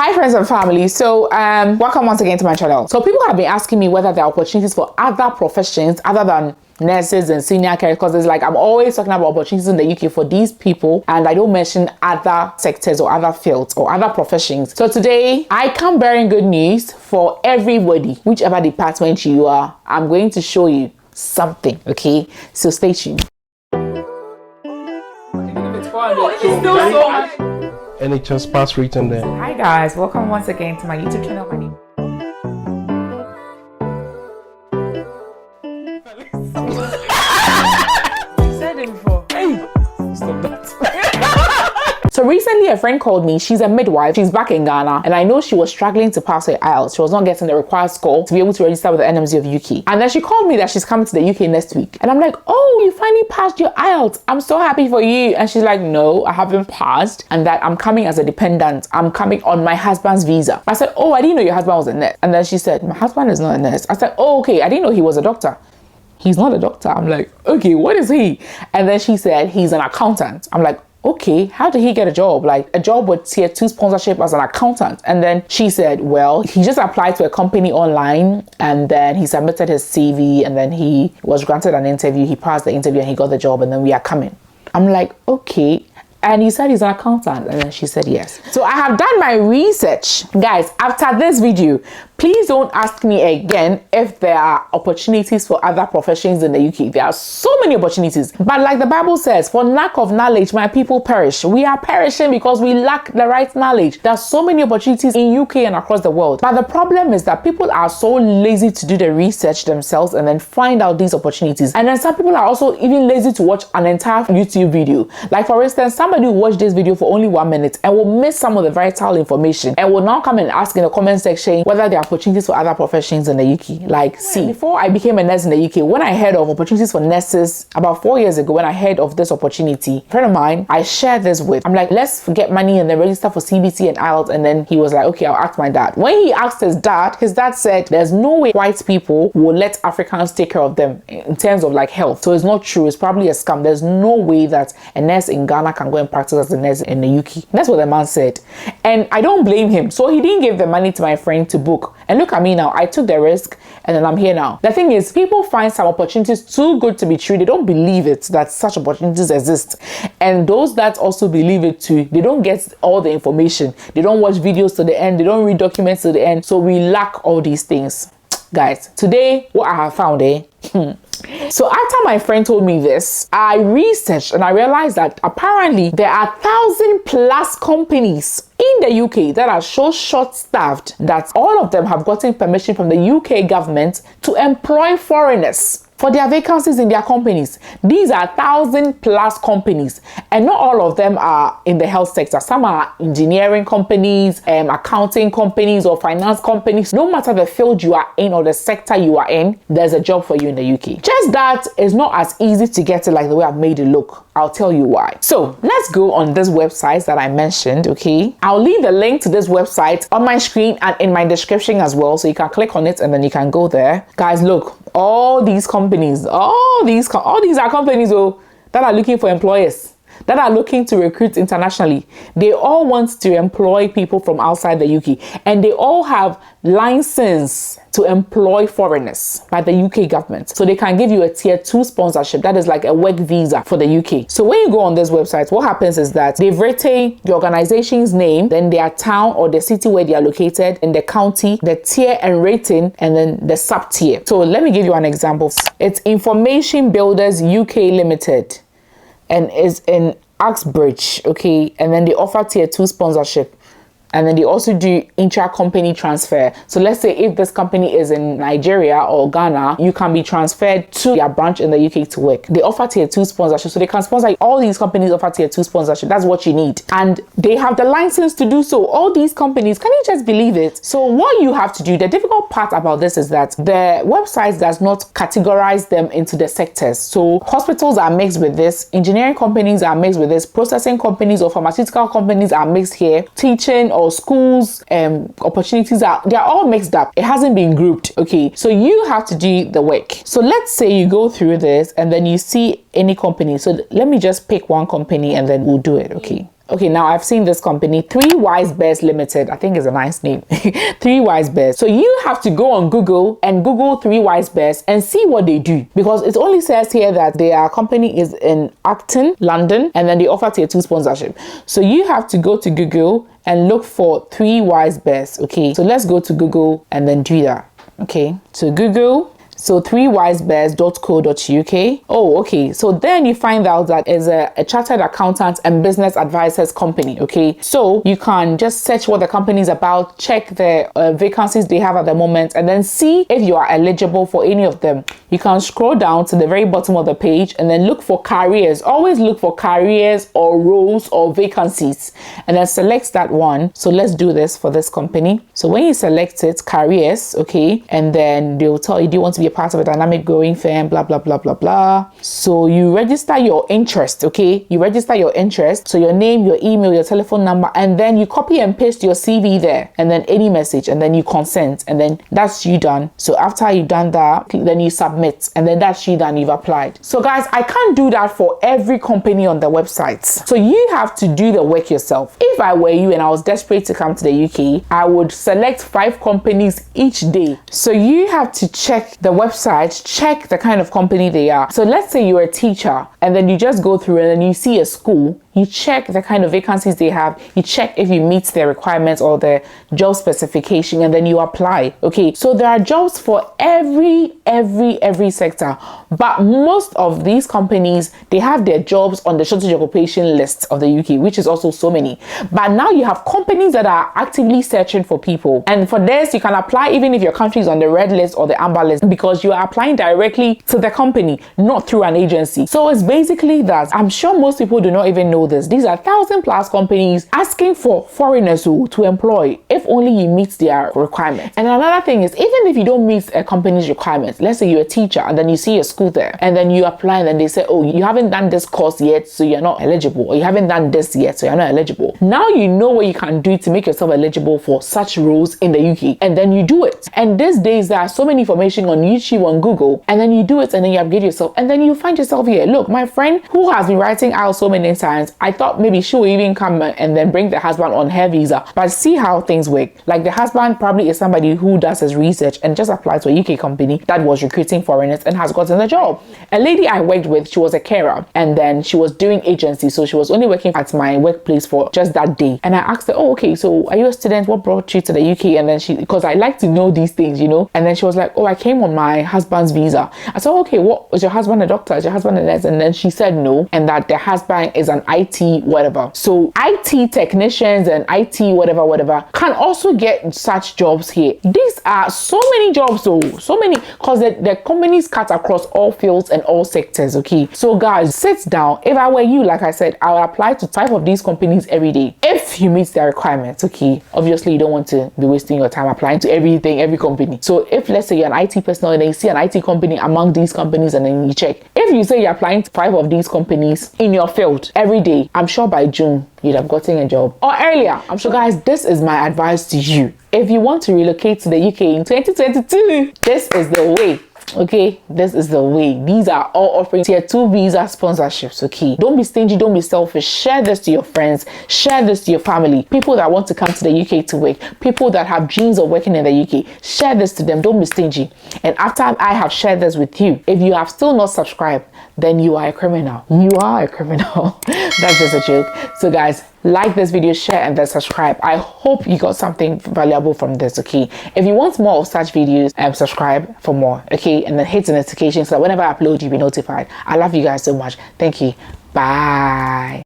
Hi friends and family. So welcome once again to my channel. So people have been asking me whether there are opportunities for other professions other than nurses and senior care, because it's like I'm always talking about opportunities in the UK for these people and I don't mention other sectors or other fields or other professions. So today I come bearing good news for everybody, whichever department you are. I'm going to show you something, okay? So stay tuned. NHS pass written there. Hi guys, welcome once again to my YouTube channel. My name said it before. Hey, stop that. So recently a friend called me. She's a midwife. She's back in Ghana and I know she was struggling to pass her IELTS. She was not getting the required score to be able to register with the NMC of UK. And then she called me that she's coming to the UK next week. And I'm like, oh, you finally passed your IELTS. I'm so happy for you. And she's like, no, I haven't passed and that I'm coming as a dependent. I'm coming on my husband's visa. I said, oh, I didn't know your husband was a nurse. And then she said, my husband is not a nurse. I said, oh, okay, I didn't know he was a doctor. He's not a doctor. I'm like, okay, what is he? And then she said, he's an accountant. I'm like, okay, how did he get a job? Like a job with tier 2 sponsorship as an accountant. And then she said, well, he just applied to a company online and then he submitted his CV and then he was granted an interview. He passed the interview and he got the job and then we are coming. I'm like, okay. And he said he's an accountant. And then she said yes. So I have done my research. Guys, after this video, please don't ask me again if there are opportunities for other professions in the UK. There are so many opportunities. But like the Bible says, for lack of knowledge, my people perish. We are perishing because we lack the right knowledge. There are so many opportunities in UK and across the world. But the problem is that people are so lazy to do the research themselves and then find out these opportunities. And then some people are also even lazy to watch an entire YouTube video. Like for instance, somebody will watch this video for only 1 minute and will miss some of the vital information and will now come and ask in the comment section whether there are opportunities for other professions in the UK. Like, see, before I became a nurse in the UK, when I heard of opportunities for nurses about 4 years ago, when I heard of this opportunity, a friend of mine, I shared this with. I'm like, let's get money and then register for CBT and IELTS. And then he was like, okay, I'll ask my dad. When he asked his dad said, there's no way white people will let Africans take care of them in terms of like health. So it's not true. It's probably a scam. There's no way that a nurse in Ghana can go and practice as a nurse in the UK. That's what the man said. And I don't blame him. So he didn't give the money to my friend to book. And look at me now. I took the risk and then I'm here now. The thing is, people find some opportunities too good to be true. They don't believe it that such opportunities exist. And those that also believe it too, they don't get all the information. They don't watch videos to the end. They don't read documents to the end. So we lack all these things. Guys, today what I have found, So after my friend told me this, I researched and I realized that apparently there are 1,000+ companies in the UK that are so short-staffed that all of them have gotten permission from the UK government to employ foreigners for their vacancies in their companies. These are 1,000+ companies and not all of them are in the health sector. Some are engineering companies, accounting companies or finance companies. No matter the field you are in or the sector you are in, there's a job for you in the UK. Just that it's not as easy to get it like the way I've made it look. I'll tell you why. So let's go on this website that I mentioned, okay? I'll leave the link to this website on my screen and in my description as well. So you can click on it and then you can go there. Guys, look, all these companies, all these are companies that are looking for employers, that are looking to recruit internationally. They all want to employ people from outside the UK and they all have license to employ foreigners by the UK government. So they can give you a tier 2 sponsorship. That is like a work visa for the UK. So when you go on this website, what happens is that they've written the organization's name, then their town or the city where they are located, in the county, the tier and rating, and then the sub tier. So let me give you an example. It's Information Builders UK Limited and is in Uxbridge, okay? And then they offer tier 2 sponsorship. And then they also do intra-company transfer. So let's say if this company is in Nigeria or Ghana, you can be transferred to their branch in the UK to work. They offer tier 2 sponsorship. So they can sponsor, all these companies offer tier 2 sponsorship. That's what you need. And they have the license to do so. All these companies, can you just believe it? So what you have to do, the difficult part about this is that the website does not categorize them into the sectors. So hospitals are mixed with this, engineering companies are mixed with this, processing companies or pharmaceutical companies are mixed here, teaching or schools opportunities they're all mixed up. It hasn't been grouped. Okay, so you have to do the work. So let's say you go through this and then you see any company. So let me just pick one company and then we'll do it. Okay. Okay, now I've seen this company, 3 Wise Bears Limited. I think it's a nice name. 3 Wise Bears. So you have to go on Google and Google 3 Wise Bears and see what they do, because it only says here that their company is in Acton, London, and then they offer tier 2 sponsorship. So you have to go to Google and look for 3 Wise Bears. Okay, so let's go to Google and then do that. Okay, so Google. So 3wisebears.co.uk. Oh, okay. So then you find out that it's a chartered accountant and business advisors company. Okay. So you can just search what the company is about, check the vacancies they have at the moment, and then see if you are eligible for any of them. You can scroll down to the very bottom of the page and then look for careers. Always look for careers or roles or vacancies, and then select that one. So let's do this for this company. So when you select it, careers, okay, and then they'll tell you, do you want to be part of a dynamic growing firm, blah blah blah blah blah. So you register your interest. Okay, you register your interest, so your name, your email, your telephone number, and then you copy and paste your CV there, and then any message, and then you consent, and then that's you done. So after you've done that, then you submit, and then that's you done, you've applied. So guys, I can't do that for every company on the website, so you have to do the work yourself. If I were you and I was desperate to come to the UK, I would select 5 companies each day. So you have to check the website, check the kind of company they are. So let's say you're a teacher and then you just go through and then you see a school, you check the kind of vacancies they have, you check if you meet their requirements or the job specification, and then you apply. Okay, so there are jobs for every sector, but most of these companies, they have their jobs on the shortage of occupation list of the UK, which is also so many. But now you have companies that are actively searching for people, and for this you can apply even if your country is on the red list or the amber list, because you are applying directly to the company, not through an agency. So it's basically that. I'm sure most people do not even know this. These are 1,000+ companies asking for foreigners to employ, if only you meet their requirements. And another thing is, even if you don't meet a company's requirements, let's say you're a teacher and then you see a school there and then you apply and then they say, oh, you haven't done this course yet, so you're not eligible, or you haven't done this yet, so you're not eligible. Now you know what you can do to make yourself eligible for such roles in the UK, and then you do it. And these days there are so many information on YouTube, on Google, and then you do it and then you upgrade yourself, and then you find yourself here. Look, my friend who has been writing out so many times, I thought maybe she will even come and then bring the husband on her visa, but see how things work. Like, the husband probably is somebody who does his research and just applied to a UK company that was recruiting foreigners and has gotten the job. A lady I worked with, she was a carer, and then she was doing agency, so she was only working at my workplace for just that day. And I asked her, oh, okay, so are you a student? What brought you to the UK? And then she, because I like to know these things, you know, and then she was like, oh, I came on my husband's visa. I said, okay, what, was your husband a doctor? Is your husband a nurse? And then she said no, and that the husband is an IT whatever. So IT technicians and IT whatever can also get such jobs here. These are so many jobs, so many, because the companies cut across all fields and all sectors. Okay, so guys, sit down. If I were you, like I said, I would apply to 5 of these companies every day if you meet their requirements. Okay, obviously you don't want to be wasting your time applying to everything, every company. So if, let's say, you're an IT personnel and then you see an IT company among these companies and then you check, if you say you're applying to 5 of these companies in your field every day, I'm sure by June you'd have gotten a job, or earlier. I'm sure, guys, this is my advice to you. If you want to relocate to the UK in 2022, this is the way. Okay, this is the way. These are all offering tier 2 visa sponsorships. Okay, don't be stingy, don't be selfish. Share this to your friends, share this to your family, people that want to come to the UK to work, people that have dreams of working in the UK. Share this to them. Don't be stingy. And after I have shared this with you, if you have still not subscribed, then you are a criminal. You are a criminal. That's just a joke. So guys, like this video, share, and then subscribe. I hope you got something valuable from this. Okay, if you want more of such videos, subscribe for more. Okay, and then hit the notification so that whenever I upload, you'll be notified. I love you guys so much. Thank you. Bye.